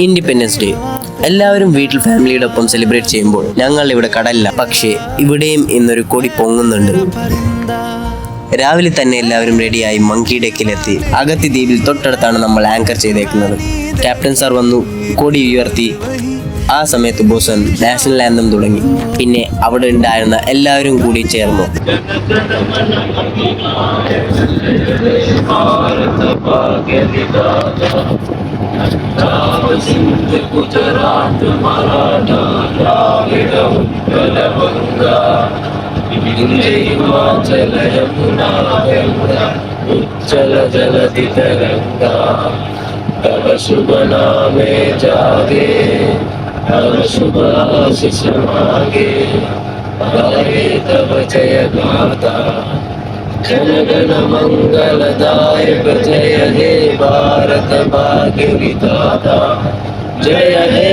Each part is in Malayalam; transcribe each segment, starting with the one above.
ഇൻഡിപെൻഡൻസ് ഡേ എല്ലാവരും വീട്ടിൽ ഫാമിലിയുടെ ഒപ്പം സെലിബ്രേറ്റ് ചെയ്യുമ്പോൾ ഞങ്ങൾ ഇവിടെ കടലില്ല. പക്ഷേ ഇവിടെയും ഇന്നൊരു കൊടി പൊങ്ങുന്നുണ്ട്. രാവിലെ തന്നെ എല്ലാവരും റെഡിയായി മങ്കി ഡെക്കിലെത്തി. അഗത്തി ദ്വീപിൽ തൊട്ടടുത്താണ് നമ്മൾ ആങ്കർ ചെയ്തേക്കുന്നത്. ക്യാപ്റ്റൻ സാർ വന്നു, കൊടി ഉയർത്തി. ആ സമയത്ത് ബോസൻ നാഷണൽ ആന്തം തുടങ്ങി. പിന്നെ അവിടെ ഉണ്ടായിരുന്ന എല്ലാവരും കൂടി ചേർന്നു. तव शुभ नामे जागे, तव शुभ आशीष मांगे, गाये तव जय गाथा। जन गण मंगलदायक जय हे भारत भाग्य विधाता। जय हे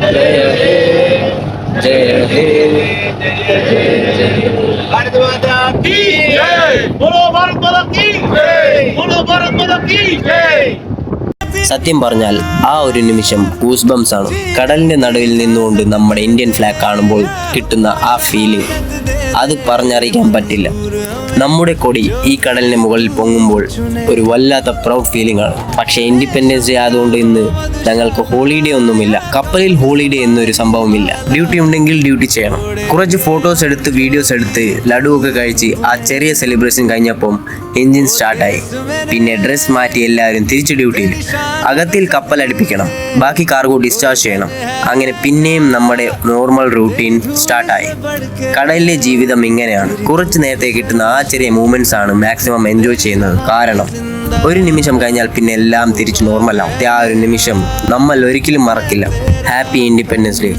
जय हे जय हे जय जय। भारत माता की जय, बोलो भारत माता की जय, बोलो भारत माता की जय। സത്യം പറഞ്ഞാൽ ആ ഒരു നിമിഷം ഗൂസ് ബംസ് ആണ്. കടലിന്റെ നടുവിൽ നിന്നുകൊണ്ട് നമ്മുടെ ഇന്ത്യൻ ഫ്ലാഗ് കാണുമ്പോൾ കിട്ടുന്ന ആ ഫീലിംഗ് അത് പറഞ്ഞറിയിക്കാൻ പറ്റില്ല. നമ്മുടെ കൊടി ഈ കടലിന് മുകളിൽ പൊങ്ങുമ്പോൾ ഒരു വല്ലാത്ത പ്രൗഡ് ഫീലിംഗ് ആണ്. പക്ഷേ ഇൻഡിപെൻഡൻസ് ഡേ ആയതുകൊണ്ട് ഇന്ന് ഞങ്ങൾക്ക് ഹോളിഡേ ഒന്നുമില്ല. കപ്പലിൽ ഹോളിഡേ എന്നൊരു സംഭവമില്ല. ഡ്യൂട്ടി ഉണ്ടെങ്കിൽ ഡ്യൂട്ടി ചെയ്യണം. കുറച്ച് ഫോട്ടോസ് എടുത്ത് വീഡിയോസ് എടുത്ത് ലഡു ഒക്കെ കഴിച്ച് ആ ചെറിയ സെലിബ്രേഷൻ കഴിഞ്ഞപ്പം എൻജിൻ സ്റ്റാർട്ടായി. പിന്നെ ഡ്രസ് മാറ്റി എല്ലാവരും തിരിച്ചു ഡ്യൂട്ടിയിൽ. അകത്തിൽ കപ്പൽ അടുപ്പിക്കണം, ബാക്കി കാർഗോ ഡിസ്ചാർജ് ചെയ്യണം. അങ്ങനെ പിന്നെയും നമ്മുടെ നോർമൽ റൂട്ടീൻ സ്റ്റാർട്ടായി. കടലിലെ ജീവിതം ഇങ്ങനെയാണ്. കുറച്ച് നേരത്തെ കിട്ടുന്ന ആ ചെറിയ മൂമെന്റ്സ് ആണ് മാക്സിമം എൻജോയ് ചെയ്യുന്നത്. കാരണം ഒരു നിമിഷം കഴിഞ്ഞാൽ പിന്നെ എല്ലാം തിരിച്ചു നോർമലാവും. ആ ഒരു നിമിഷം നമ്മൾ ഒരിക്കലും മറക്കില്ല. Happy independence day.